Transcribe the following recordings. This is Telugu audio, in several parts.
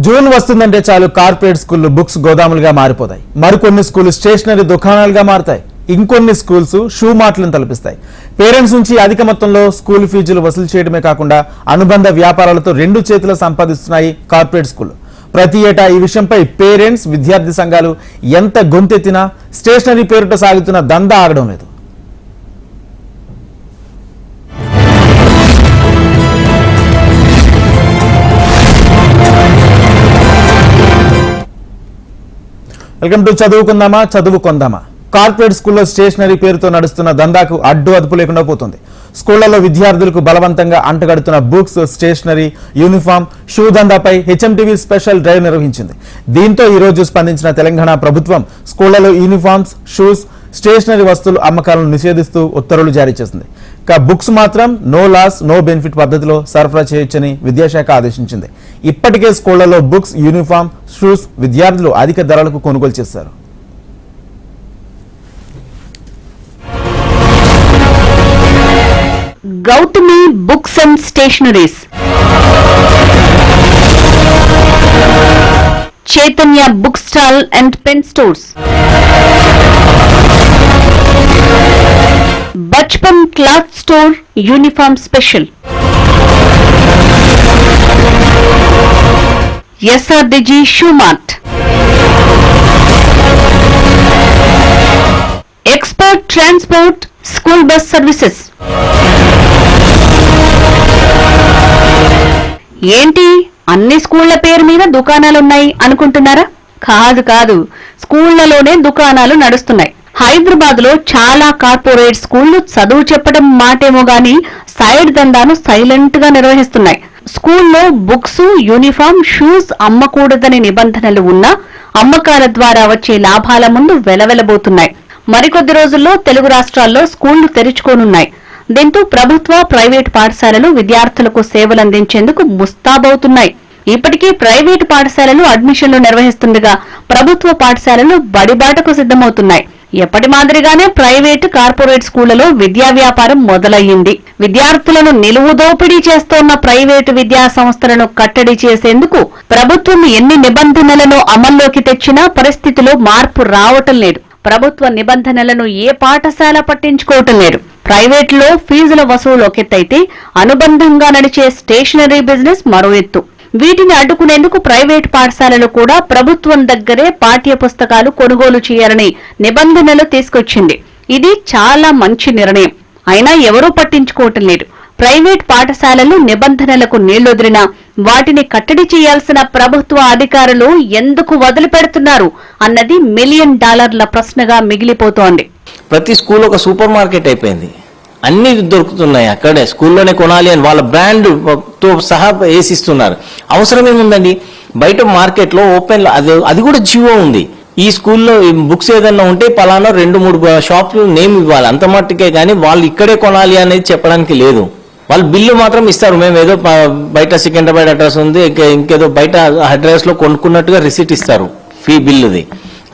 జూన్ వస్తుందంటే చాలు కార్పొరేట్ స్కూళ్లు బుక్స్ గోదాములుగా మారిపోతాయి. మరికొన్ని స్కూళ్లు స్టేషనరీ దుకాణాలుగా మారతాయి. ఇంకొన్ని స్కూల్స్ షూ మార్ట్లను తలపిస్తాయి. పేరెంట్స్ నుంచి అధిక మొత్తంలో స్కూల్ ఫీజులు వసూలు చేయడమే కాకుండా అనుబంధ వ్యాపారాలతో రెండు చేతుల సంపాదిస్తున్నాయి కార్పొరేట్ స్కూళ్లు. ప్రతి ఏటా ఈ విషయంపై పేరెంట్స్, విద్యార్థి సంఘాలు ఎంత గొంతెత్తినా స్టేషనరీ పేరుతో సాగుతున్న దందా ఆగడం లేదు. వెల్కమ్ టు చదువుకుందామా చదువుకొందామా. కార్పొరేట్ స్కూల్లో స్టేషనరీ పేరుతో నడుస్తున్న దందాకు అడ్డు అదుపు లేకుండా పోతుంది. స్కూళ్లలో విద్యార్థులకు బలవంతంగా అంటగడుతున్న బుక్స్, స్టేషనరీ, యూనిఫామ్, షూ దందాపై హెచ్ఎంటీవీ స్పెషల్ డ్రైవ్ నిర్వహించింది. దీంతో ఈ రోజు స్పందించిన తెలంగాణ ప్రభుత్వం స్కూళ్లలో యూనిఫామ్స్, షూస్, స్టేషనరీ వస్తువుల అమ్మకాలను నిషేధిస్తూ ఉత్తర్వులు జారీ చేసింది. బుక్స్ మాత్రం నో లాస్ నో బెనిఫిట్ పద్ధతిలో సరఫరా చేయొచ్చని విద్యాశాఖ ఆదేశించింది. ఇప్పటికే స్కూళ్లలో బుక్స్, యూనిఫామ్, షూస్ విద్యార్థులు అధిక ధరలకు కొనుగోలు చేశారు. Gautami books and stationeries, Chaitanya book stall and pen stores, Bachpan cloth store, uniform special, SRDG shoe mart, expert transport school bus services. ఏంటి అన్ని స్కూళ్ల పేరు మీద దుకాణాలున్నాయి అనుకుంటున్నారా? కాదు, స్కూళ్లలోనే దుకాణాలు నడుస్తున్నాయి. హైదరాబాద్ లో చాలా కార్పొరేట్ స్కూళ్లు చదువు చెప్పడం మాటేమో గాని సైడ్ దందాను సైలెంట్ గా నిర్వహిస్తున్నాయి. స్కూల్లో బుక్స్, యూనిఫామ్, షూస్ అమ్మకూడదని నిబంధనలు ఉన్నా అమ్మకాల ద్వారా వచ్చే లాభాల ముందు వెలవెలబోతున్నాయి. మరికొద్ది రోజుల్లో తెలుగు రాష్ట్రాల్లో స్కూళ్లు తెరుచుకోనున్నాయి. దీంతో ప్రభుత్వ, ప్రైవేటు పాఠశాలలు విద్యార్థులకు సేవలందించేందుకు ముస్తాబవుతున్నాయి. ఇప్పటికీ ప్రైవేటు పాఠశాలలు అడ్మిషన్లు నిర్వహిస్తుండగా ప్రభుత్వ పాఠశాలలు బడిబాటకు సిద్ధమవుతున్నాయి. ఎప్పటి మాదిరిగానే ప్రైవేటు, కార్పొరేట్ స్కూళ్లలో విద్యా వ్యాపారం మొదలయ్యింది. విద్యార్థులను నిలువు దోపిడీ చేస్తోన్న ప్రైవేటు విద్యా సంస్థలను కట్టడి చేసేందుకు ప్రభుత్వం ఎన్ని నిబంధనలను అమల్లోకి తెచ్చినా పరిస్థితిలో మార్పు రావటం లేదు. ప్రభుత్వ నిబంధనలను ఏ పాఠశాల పట్టించుకోవటం లేదు. ప్రైవేట్లో ఫీజుల వసూలు ఒకెత్తైతే అనుబంధంగా నడిచే స్టేషనరీ బిజినెస్ మరో ఎత్తు. వీటిని అడ్డుకునేందుకు ప్రైవేటు పాఠశాలలు కూడా ప్రభుత్వం దగ్గరే పాఠ్య పుస్తకాలు కొనుగోలు చేయాలని నిబంధనలు తీసుకొచ్చింది. ఇది చాలా మంచి నిర్ణయం. అయినా ఎవరూ పట్టించుకోవటం లేదు. ప్రైవేట్ పాఠశాలలు నిబంధనలకు నీళ్లొదిలినా వాటిని కట్టడి చేయాల్సిన ప్రభుత్వ అధికారులు ఎందుకు వదిలిపెడుతున్నారు అన్నది $1 మిలియన్ ప్రశ్నగా మిగిలిపోతోంది. ప్రతి స్కూల్ ఒక సూపర్ మార్కెట్ అయిపోయింది. అన్ని దొరుకుతున్నాయి అక్కడే, స్కూల్లోనే కొనాలి అని వాళ్ళ బ్రాండ్ తో సహా వేసిస్తున్నారు. అవసరం ఏముందండి? బయట మార్కెట్ లో ఓపెన్ అది కూడా జియో ఉంది. ఈ స్కూల్లో బుక్స్ ఏదన్నా ఉంటే పలానా 2-3 షాపులు నేమ్ ఇవ్వాలి, అంత మట్టుకే కానీ వాళ్ళు ఇక్కడే కొనాలి అనేది చెప్పడానికి లేదు. వాళ్ళు బిల్లు మాత్రం ఇస్తారు. మేము ఏదో బయట సికింద్రాబాద్ అడ్రస్ ఉంది, ఇంకేదో బయట అడ్రస్ లో కొనుక్కున్నట్టుగా రిసీట్ ఇస్తారు ఫీ బిల్లుది.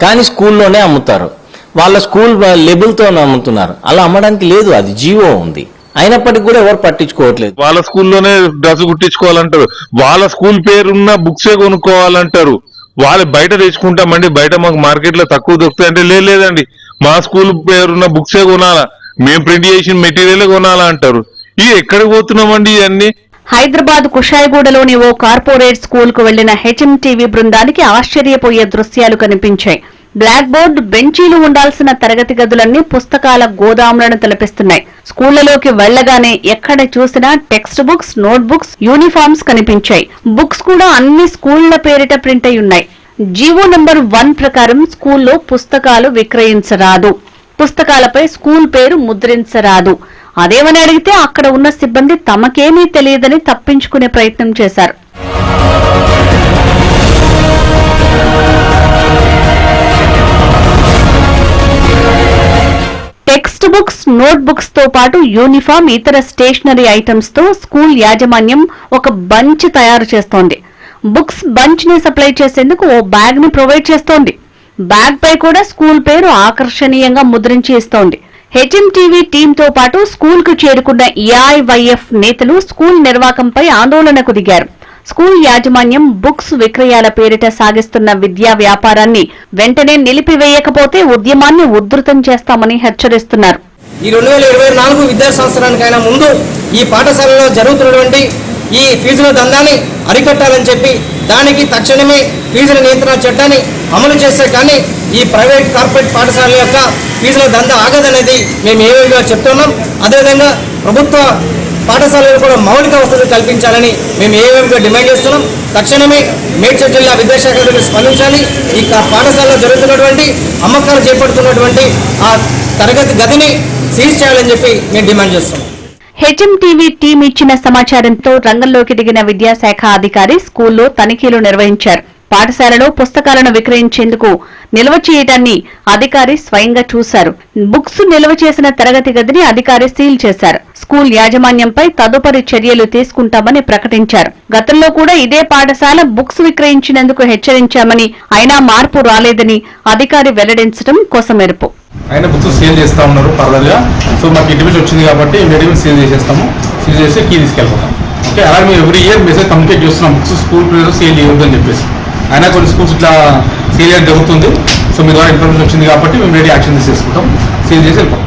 కానీ స్కూల్లోనే అమ్ముతారు. వాళ్ళ స్కూల్ లేబుల్తో అమ్ముతున్నారు. అలా అమ్మడానికి లేదు, అది జియో ఉంది. అయినప్పటికీ కూడా ఎవరు పట్టించుకోవట్లేదు. వాళ్ళ స్కూల్లోనే డ్రెస్ కుట్టించుకోవాలంటారు, వాళ్ళ స్కూల్ పేరున్న బుక్సే కొనుక్కోవాలంటారు. వాళ్ళు బయట తెచ్చుకుంటామండి, బయట మాకు మార్కెట్ లో తక్కువ దొరుకుతాయి అంటే లేదండి, మా స్కూల్ పేరున్న బుక్సే కొనాలా, మేము ప్రింట్ చేసిన మెటీరియల్ కొనాలా అంటారు. ఇది ఎక్కడికి పోతున్నామండి ఇవన్నీ? హైదరాబాద్ కుషాయిగూడలోని ఓ కార్పొరేట్ స్కూల్ కు వెళ్లిన హెచ్ఎంటీవీ బృందానికి ఆశ్చర్యపోయే దృశ్యాలు కనిపించాయి. బ్లాక్ బోర్డు, బెంచీలు ఉండాల్సిన తరగతి గదులన్నీ పుస్తకాల గోదాములను తలపిస్తున్నాయి. స్కూళ్లలోకి వెళ్లగానే ఎక్కడ చూసినా text books, note books, uniforms కనిపించాయి. బుక్స్ కూడా అన్ని స్కూళ్ల పేరిట ప్రింట్ అయి ఉన్నాయి. జీవో నంబర్ 1 ప్రకారం స్కూల్లో పుస్తకాలు విక్రయించరాదు, పుస్తకాలపై స్కూల్ పేరు ముద్రించరాదు. అదేమని అడిగితే అక్కడ ఉన్న సిబ్బంది తమకేమీ తెలియదని తప్పించుకునే ప్రయత్నం చేశారు. టెక్స్ట్ బుక్స్, నోట్ బుక్స్ తో పాటు యూనిఫామ్, ఇతర స్టేషనరీ ఐటమ్స్ తో స్కూల్ యాజమాన్యం ఒక బంచ్ తయారు చేస్తోంది. బుక్స్ బంచ్ ని సప్లై చేసేందుకు ఓ బ్యాగ్ ని ప్రొవైడ్ చేస్తోంది. బ్యాగ్ పై కూడా స్కూల్ పేరు ఆకర్షణీయంగా ముద్రించి ఇస్తోంది. హెచ్ఎంటీవీ టీంతో పాటు స్కూల్ కు చేరుకున్న ఏఐవైఎఫ్ నేతలు స్కూల్ నిర్వాకంపై ఆందోళనకు దిగారు. స్కూల్ యాజమాన్యం బుక్స్ విక్రయాల పేరిట సాగిస్తున్న విద్యా వ్యాపారాన్ని వెంటనే నిలిపివేయకపోతే ఉద్యమాన్ని ఉధృతం చేస్తామని హెచ్చరిస్తున్నారు. ఈ 2024 విద్యా సంవత్సరానికైనా ముందు ఈ పాఠశాలలో జరుగుతున్నటువంటి ఈ ఫీజుల దందాన్ని అరికట్టాలని చెప్పి దానికి తక్షణమే ఫీజుల నియంత్రణ చట్టాన్ని అమలు చేస్తే కానీ ఈ ప్రైవేట్ కార్పొరేట్ పాఠశాలల యొక్క ఫీజుల దందా ఆగదనేది మేము ఏవేగా చెప్తున్నాం. అదేవిధంగా ప్రభుత్వ పాఠశాలలు కూడా మౌలిక వసతులు కల్పించాలని మేము ఏవేగా డిమాండ్ చేస్తున్నాం. తక్షణమే మేడ్చల్ జిల్లా విద్యాశాఖ స్పందించాలి. ఈ పాఠశాలలో జరుగుతున్నటువంటి అమ్మకాలు చేపడుతున్నటువంటి ఆ తరగతి గదిని సీజ్ చేయాలని చెప్పి మేము డిమాండ్ చేస్తున్నాం. హెచ్ఎంటీవీ టీం ఇచ్చిన సమాచారంతో రంగంలోకి దిగిన విద్యాశాఖ అధికారి స్కూల్లో తనిఖీలు నిర్వహించారు. పాఠశాలలో పుస్తకాలను విక్రయించేందుకు నిల్వ చేయడాన్ని అధికారి స్వయంగా చూశారు. బుక్స్ నిల్వ చేసిన తరగతి గదిని అధికారి సీల్ చేశారు. స్కూల్ యాజమాన్యంపై తదుపరి చర్యలు తీసుకుంటామని ప్రకటించారు. గతంలో కూడా ఇదే పాఠశాల బుక్స్ విక్రయించినందుకు హెచ్చరించామని అయినా మార్పు రాలేదని అధికారి వెల్లడించడం కొసమెరుపు. ఆయన బుక్స్ సేల్ చేస్తా ఉన్నారు ఫర్దర్ గా. సో మాకు ఇంటిమేషన్ వచ్చింది కాబట్టి ఇమీడియట్గా సేల్ చేసేస్తాము. సేల్ చేసి కీ తీసుకెళ్ళిపోతాం. ఓకే, అలాగే మేము ఎవ్రీ ఇయర్ మెసేజ్ కమ్యూనికేట్ చేస్తున్నాం బుక్స్ స్కూల్ పిల్లలు సేల్ చేయొద్దు అని చెప్పేసి. అయినా కొన్ని స్కూల్స్ ఇట్లా సేల్ చేయడం జరుగుతుంది. సో మీ ద్వారా ఇన్ఫర్మేషన్ వచ్చింది కాబట్టి మేము రెడీ యాక్షన్ తీసుకుంటాం, సేల్ చేసి వెళ్ళిపోతాం.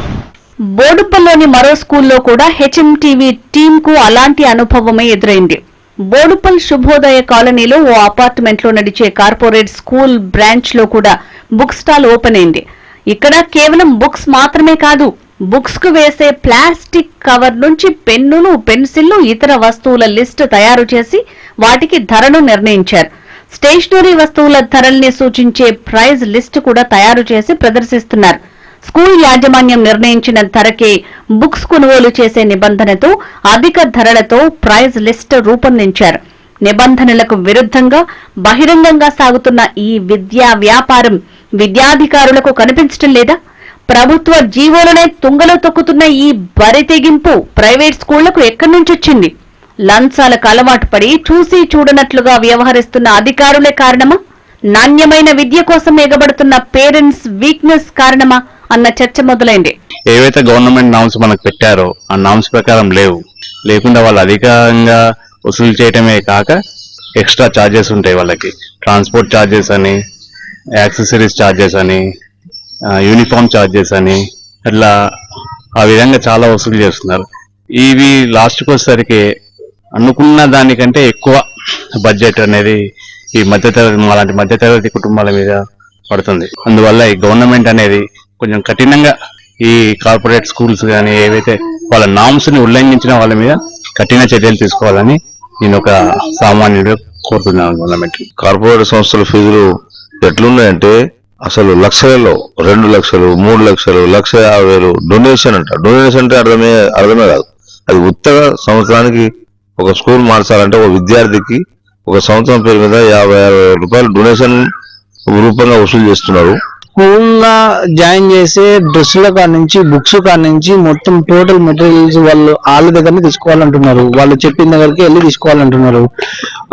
బోడుప్పల్లోని మరో స్కూల్లో కూడా హెచ్ఎంటీవీ టీంకు అలాంటి అనుభవమే ఎదురైంది. బోడుప్పల్ శుభోదయ కాలనీలో ఓ అపార్ట్మెంట్లో నడిచే కార్పొరేట్ స్కూల్ బ్రాంచ్ లో కూడా బుక్ స్టాల్ ఓపెన్ అయింది. ఇక్కడ కేవలం బుక్స్ మాత్రమే కాదు, బుక్స్ కు వేసే ప్లాస్టిక్ కవర్ నుంచి పెన్నులు, పెన్సిళ్లు, ఇతర వస్తువుల లిస్టు తయారు చేసి వాటికి ధరను నిర్ణయించారు. స్టేషనరీ వస్తువుల ధరల్ని సూచించే ప్రైజ్ లిస్టు కూడా తయారు చేసి ప్రదర్శిస్తున్నారు. స్కూల్ యాజమాన్యం నిర్ణయించిన ధరకే బుక్స్ కొనుగోలు చేసే నిబంధనతో అధిక ధరలతో ప్రైజ్ లిస్ట్ రూపొందించారు. నిబంధనలకు విరుద్ధంగా బహిరంగంగా సాగుతున్న ఈ విద్యా వ్యాపారం విద్యాధికారులకు కనిపించడం లేదా? ప్రభుత్వ జీవోలనే తుంగలో తొక్కుతున్న ఈ బరితెగింపు ప్రైవేట్ స్కూళ్లకు ఎక్కడి నుంచి వచ్చింది? లంచాలకు అలవాటు పడి చూసి చూడనట్లుగా వ్యవహరిస్తున్న అధికారులే కారణమా? నాణ్యమైన విద్య కోసం ఎగబడుతున్న పేరెంట్స్ వీక్నెస్ కారణమా అన్న చర్చ మొదలైంది. ఏవైతే గవర్నమెంట్ నామ్స్ మనకు పెట్టారో ఆ నామ్స్ ప్రకారం లేకుండా వాళ్ళు అధికంగా వసూలు చేయటమే కాక ఎక్స్ట్రా ఛార్జెస్ ఉంటాయి. వాళ్ళకి ట్రాన్స్పోర్ట్ ఛార్జెస్ అని, యాక్సెసరీస్ ఛార్జెస్ అని, యూనిఫామ్ ఛార్జెస్ అని, అట్లా ఆ విధంగా చాలా వసూలు చేస్తున్నారు. ఇవి లాస్ట్కి వచ్చేసరికి అనుకున్న దానికంటే ఎక్కువ బడ్జెట్ అనేది ఈ అలాంటి మధ్యతరగతి కుటుంబాల మీద పడుతుంది. అందువల్ల ఈ గవర్నమెంట్ అనేది కొంచెం కఠినంగా ఈ కార్పొరేట్ స్కూల్స్ కానీ ఏవైతే వాళ్ళ నామ్స్ ని ఉల్లంఘించిన వాళ్ళ మీద కఠిన చర్యలు తీసుకోవాలని నేను ఒక సామాన్యుడు కోరుతున్నాను. గవర్నమెంట్ కార్పొరేట్ సంస్థల ఫీజులు ఎట్లున్నాయంటే అసలు లక్షలలో 2 లక్షలు, 3 లక్షలు, 1,50,000 డొనేషన్ అంట. డొనేషన్ అంటే అర్థమే కాదు. అది ఉత్తగా సంవత్సరానికి ఒక స్కూల్ మార్చాలంటే ఒక విద్యార్థికి ఒక సంవత్సరం పేరు మీద 50,000 రూపాయలు డొనేషన్ రూపంగా వసూలు చేస్తున్నారు. స్కూల్లో జాయిన్ చేసే డ్రెస్సుల కాడ నుంచి, బుక్స్ కాడ నుంచి మొత్తం టోటల్ మెటీరియల్స్ వాళ్ళ దగ్గరనే తీసుకోవాలంటున్నారు. వాళ్ళు చెప్పిన దగ్గరికి వెళ్ళి తీసుకోవాలంటున్నారు.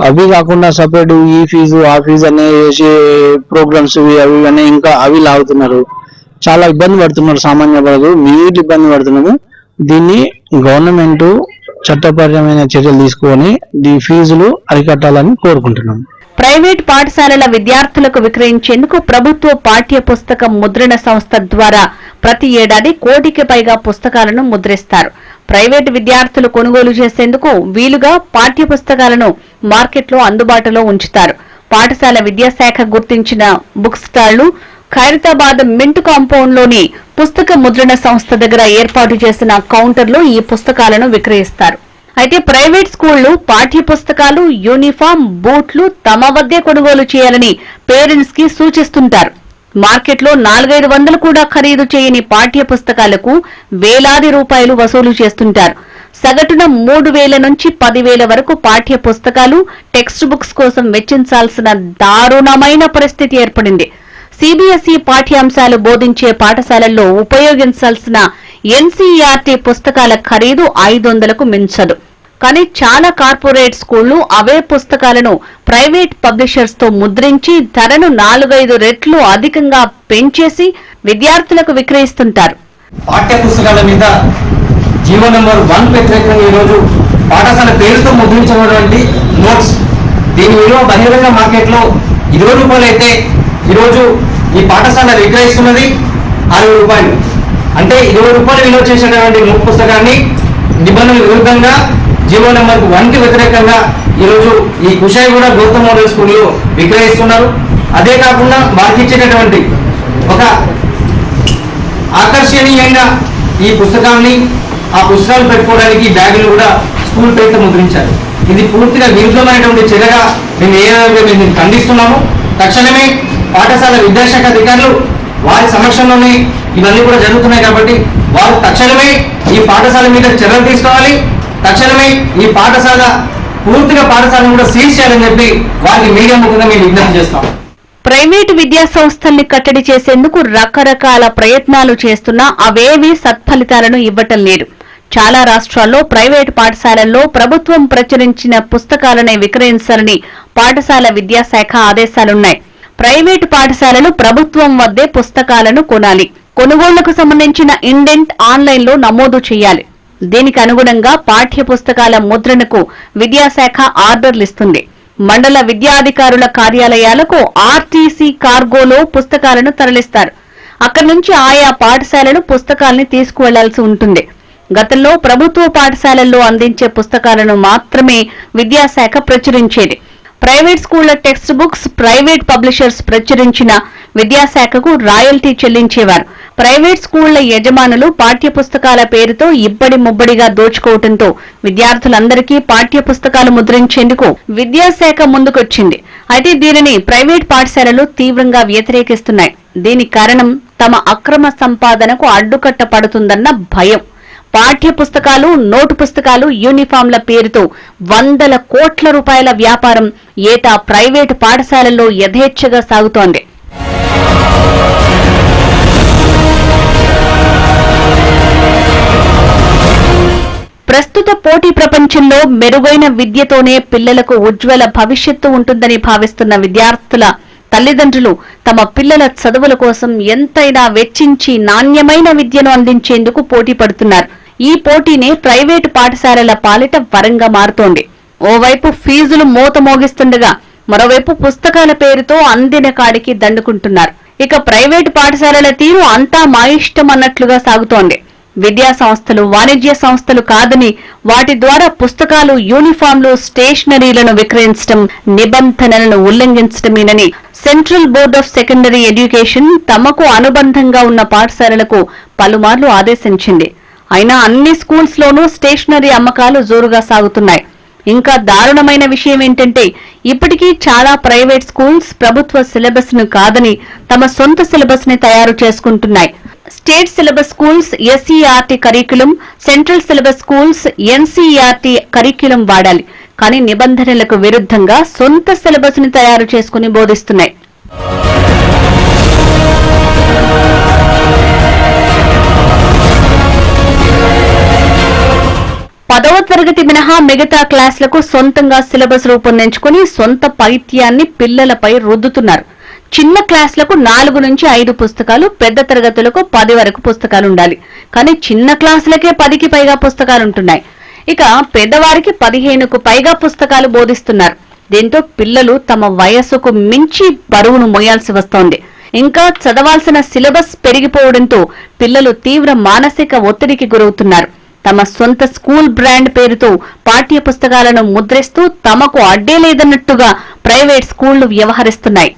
అవి కాకుండా సపరేట్ ఈ ఫీజు ఆ ఫీజు అనే చేసే ప్రోగ్రామ్స్ అవి అని ఇంకా అవి లాగుతున్నారు. చాలా ఇబ్బంది పడుతున్నారు సామాన్య ప్రజలు, మీరు ఇబ్బంది పడుతున్నారు. దీన్ని గవర్నమెంట్ చట్టపరమైన చర్యలు తీసుకొని ఈ ఫీజులు అరికట్టాలని కోరుకుంటున్నాం. ప్రైవేట్ పాఠశాలల విద్యార్థులకు విక్రయించేందుకు ప్రభుత్వ పాఠ్య పుస్తక ముద్రణ సంస్థ ద్వారా ప్రతి ఏడాది 1 కోటికి పైగా పుస్తకాలను ముద్రిస్తారు. ప్రైవేటు విద్యార్థులు కొనుగోలు చేసేందుకు వీలుగా పాఠ్య పుస్తకాలను మార్కెట్లో అందుబాటులో ఉంచుతారు. పాఠశాల విద్యాశాఖ గుర్తించిన బుక్ స్టాళ్లు ఖైరతాబాద్ మింట్ కాంపౌండ్ లోని పుస్తక ముద్రణ సంస్థ దగ్గర ఏర్పాటు చేసిన కౌంటర్లో ఈ పుస్తకాలను విక్రయిస్తారు. అయితే ప్రైవేట్ స్కూళ్లు పాఠ్య పుస్తకాలు, యూనిఫామ్, బూట్లు తమ వద్దే కొనుగోలు చేయాలని పేరెంట్స్ కి సూచిస్తుంటారు. మార్కెట్లో 400-500 కూడా ఖరీదు చేయని పాఠ్య పుస్తకాలకు వేలాది రూపాయలు వసూలు చేస్తుంటారు. సగటున 3,000 నుంచి 10,000 వరకు పాఠ్య పుస్తకాలు, టెక్స్ట్ బుక్స్ కోసం వెచ్చించాల్సిన దారుణమైన పరిస్థితి ఏర్పడింది. సిబిఎస్ఈ పాఠ్యాంశాలు బోధించే పాఠశాలల్లో ఉపయోగించాల్సిన ఎన్సీఈఆర్టీ పుస్తకాల ఖరీదు 500కు మించదు. కానీ చాలా కార్పొరేట్ స్కూళ్లు అవే పుస్తకాలను ప్రైవేట్ పబ్లిషర్స్ తో ముద్రించి ధరను 4-5 రెట్లు అధికంగా పెంచేసి విద్యార్థులకు విక్రయిస్తుంటారు. పాఠ్య పుస్తకాల మీద జీవో నెంబర్ 1 వ్యతిరేకంగా ఈరోజు పాఠశాల పేరుతో ముద్రించినటువంటి నోట్స్ దీని విలువ బహిరంగ మార్కెట్లో 20 రూపాయలు అయితే ఈరోజు ఈ పాఠశాల విక్రయిస్తున్నది 60 రూపాయలు. అంటే 20 రూపాయలు విలువ చేసేటువంటి నోట్ పుస్తకాన్ని నిబంధనల విరుద్ధంగా జీవో నెంబర్ 1కి వ్యతిరేకంగా ఈరోజు ఈ కుషాయిగూడ గౌతమ్ మోడల్ స్కూల్లో విక్రయిస్తున్నారు. అదే కాకుండా వారికి ఇచ్చేటటువంటి ఒక ఆకర్షణీయంగా ఈ పుస్తకాన్ని ఆ పుస్తకాలు పెట్టుకోవడానికి బ్యాగులు కూడా స్కూల్ పేరుతో ముద్రించారు. ఇది పూర్తిగా విరుద్ధమైనటువంటి చర్యగా మేము దీన్ని ఖండిస్తున్నాము. తక్షణమే పాఠశాల విద్యాశాఖ అధికారులు వారి సమక్షంలోనే ఇవన్నీ కూడా జరుగుతున్నాయి కాబట్టి వారు తక్షణమే ఈ పాఠశాల మీద చర్యలు తీసుకోవాలి. తక్షణమే ఈ పాఠశాల పూర్తిగా పాఠశాలను కూడా సీజ్ చేయాలని చెప్పి వారికి మీడియా ముఖంగా మేము విజ్ఞప్తి చేస్తాం. ప్రైవేటు విద్యా సంస్థల్ని కట్టడి చేసేందుకు రకరకాల ప్రయత్నాలు చేస్తున్నా అవేవీ సత్ఫలితాలను ఇవ్వటం లేదు. చాలా రాష్ట్రాల్లో ప్రైవేటు పాఠశాలల్లో ప్రభుత్వం ప్రచురించిన పుస్తకాలనే విక్రయించాలని పాఠశాల విద్యాశాఖ ఆదేశాలున్నాయి. ప్రైవేటు పాఠశాలలు ప్రభుత్వం వద్దే పుస్తకాలను కొనాలి. కొనుగోళ్లకు సంబంధించిన ఇండెంట్ ఆన్లైన్లో నమోదు చేయాలి. దీనికి అనుగుణంగా పాఠ్య పుస్తకాల ముద్రణకు విద్యాశాఖ ఆర్డర్లిస్తుంది. మండల విద్యాధికారుల కార్యాలయాలకు ఆర్టీసీ కార్గోలో పుస్తకాలను తరలిస్తారు. అక్కడి నుంచి ఆయా పాఠశాలలు పుస్తకాల్ని తీసుకువెళ్లాల్సి ఉంటుంది. గతంలో ప్రభుత్వ పాఠశాలల్లో అందించే పుస్తకాలను మాత్రమే విద్యాశాఖ ప్రచురించేది. ప్రైవేట్ స్కూళ్ల టెక్స్ట్ బుక్స్ ప్రైవేట్ పబ్లిషర్స్ ప్రచురించిన విద్యాశాఖకు రాయల్టీ చెల్లించేవారు. ప్రైవేట్ స్కూళ్ల యజమానులు పాఠ్య పుస్తకాల పేరుతో ఇబ్బడి ముబ్బడిగా దోచుకోవడంతో విద్యార్థులందరికీ పాఠ్య పుస్తకాలు ముద్రించేందుకు విద్యాశాఖ ముందుకొచ్చింది. అయితే దీనిని ప్రైవేట్ పాఠశాలలు తీవ్రంగా వ్యతిరేకిస్తున్నాయి. దీనికి కారణం తమ అక్రమ సంపాదనకు అడ్డుకట్ట పడుతుందన్న భయం. పాఠ్య పుస్తకాలు, నోటు పుస్తకాలు, యూనిఫామ్ల పేరుతో వందల కోట్ల రూపాయల వ్యాపారం ఏటా ప్రైవేటు పాఠశాలల్లో యథేచ్ఛగా సాగుతోంది. ప్రస్తుత పోటీ ప్రపంచంలో మెరుగైన విద్యతోనే పిల్లలకు ఉజ్వల భవిష్యత్తు ఉంటుందని భావిస్తున్న విద్యార్థుల తల్లిదండ్రులు తమ పిల్లల చదువుల కోసం ఎంతైనా వెచ్చించి నాణ్యమైన విద్యను అందించేందుకు పోటీ పడుతున్నారు. ఈ పోటీనే ప్రైవేటు పాఠశాలల పాలిట వరంగా మారుతోంది. ఓవైపు ఫీజులు మోత మోగిస్తుండగా మరోవైపు పుస్తకాల పేరుతో అందిన కాడికి దండుకుంటున్నారు. ఇక ప్రైవేటు పాఠశాలల తీరు అంతా మా ఇష్టం అన్నట్లుగా సాగుతోంది. విద్యా సంస్థలు వాణిజ్య సంస్థలు కాదని వాటి ద్వారా పుస్తకాలు, యూనిఫామ్లు, స్టేషనరీలను విక్రయించడం నిబంధనలను ఉల్లంఘించడమేనని central board of secondary education తమకు అనుబంధంగా ఉన్న పాఠశాలలకు పలుమార్లు ఆదేశించింది. అయినా అన్ని స్కూల్స్ లోనూ స్టేషనరీ అమ్మకాలు జోరుగా సాగుతున్నాయి. ఇంకా దారుణమైన విషయం ఏంటంటే ఇప్పటికీ చాలా ప్రైవేట్ స్కూల్స్ ప్రభుత్వ సిలబస్ ను కాదని తమ సొంత సిలబస్ ని తయారు చేసుకుంటున్నాయి. State syllabus schools SERT curriculum, central syllabus schools NCERT curriculum వాడాలి. కానీ నిబంధనలకు విరుద్ధంగా సొంత సిలబస్ ని తయారు చేసుకుని బోధిస్తున్నాయి. 10వ తరగతి మినహా మిగతా క్లాసులకు సొంతంగా సిలబస్ రూపొందించుకుని సొంత పైత్యాన్ని పిల్లలపై రుద్దుతున్నారు. చిన్న క్లాసులకు 4 నుంచి 5 పుస్తకాలు, పెద్ద తరగతులకు 10 వరకు పుస్తకాలు ఉండాలి. కానీ చిన్న క్లాసులకే 10కి పైగా పుస్తకాలుంటున్నాయి. ఇక పెద్దవారికి 15కు పైగా పుస్తకాలు బోధిస్తున్నారు. దీంతో పిల్లలు తమ వయస్సుకు మించి బరువును మోయాల్సి వస్తోంది. ఇంకా చదవాల్సిన సిలబస్ పెరిగిపోవడంతో పిల్లలు తీవ్ర మానసిక ఒత్తిడికి గురవుతున్నారు. తమ సొంత స్కూల్ బ్రాండ్ పేరుతో పాఠ్య పుస్తకాలను ముద్రిస్తూ తమకు అడ్డే లేదన్నట్టుగా ప్రైవేట్ స్కూళ్లు వ్యవహరిస్తున్నాయి.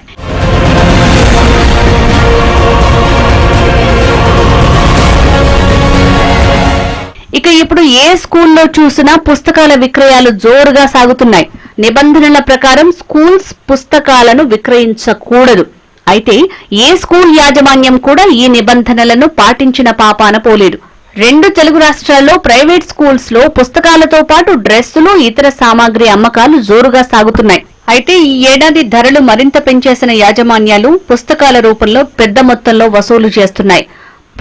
ఇక ఇప్పుడు ఏ స్కూల్లో చూసినా పుస్తకాల విక్రయాలు జోరుగా సాగుతున్నాయి. నిబంధనల ప్రకారం స్కూల్స్ పుస్తకాలను విక్రయించకూడదు. అయితే ఏ స్కూల్ యాజమాన్యం కూడా ఈ నిబంధనలను పాటించిన పాపాన పోలేదు. 2 తెలుగు రాష్ట్రాల్లో ప్రైవేట్ స్కూల్స్ లో పుస్తకాలతో పాటు డ్రెస్సులు, ఇతర సామాగ్రి అమ్మకాలు జోరుగా సాగుతున్నాయి. అయితే ఈ ఏడాది ధరలు మరింత పెంచేసిన యాజమాన్యాలు పుస్తకాల రూపంలో పెద్ద మొత్తంలో వసూలు చేస్తున్నాయి.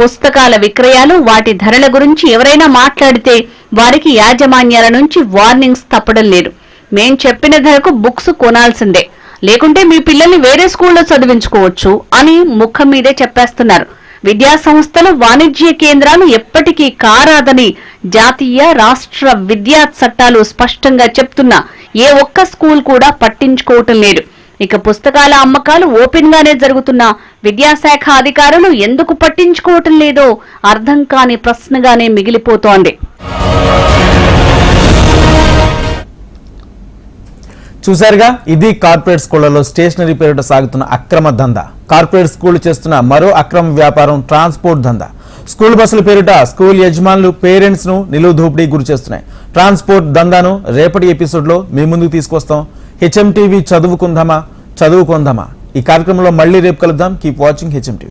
పుస్తకాల విక్రయాలు, వాటి ధరల గురించి ఎవరైనా మాట్లాడితే వారికి యాజమాన్యాల నుంచి వార్నింగ్స్ తప్పడం లేదు. మేం చెప్పిన ధరకు బుక్స్ కొనాల్సిందే, లేకుంటే మీ పిల్లల్ని వేరే స్కూల్లో చదివించుకోవచ్చు అని ముఖం మీదే చెప్పేస్తున్నారు. విద్యా సంస్థలు, వాణిజ్య కేంద్రాలు ఎప్పటికీ కారాదని జాతీయ, రాష్ట్ర విద్యా చట్టాలు స్పష్టంగా చెప్తున్నా ఏ ఒక్క స్కూల్ కూడా పట్టించుకోవటం లేదు. ఇక పుస్తకాల అమ్మకాలు ఓపెన్ గానే జరుగుతున్న విద్యాశాఖ అధికారులు ఎందుకు పట్టించుకోవటం లేదో అర్థం కాని ప్రశ్నగానే మిగిలిపోతోంది. చూశారుగా, ఇది కార్పొరేట్ స్కూళ్లలో స్టేషనరీ పేరిట సాగుతున్న అక్రమ దందా. కార్పొరేట్ స్కూళ్లు చేస్తున్న మరో అక్రమ వ్యాపారం ట్రాన్స్పోర్ట్ దందా. స్కూల్ బస్సుల పేరిట స్కూల్ యజమానులు పేరెంట్స్ ను నిలువు దోపిడీ గురి చేస్తున్నాయి. ట్రాన్స్పోర్ట్ దందాను రేపటి ఎపిసోడ్ లో మీ ముందుకు తీసుకొస్తాం. హెచ్ఎం టీవీ చదువుకుందామా. ఈ కార్యక్రమంలో మళ్ళీ రేపు కలుద్దాం. Keep watching HM TV.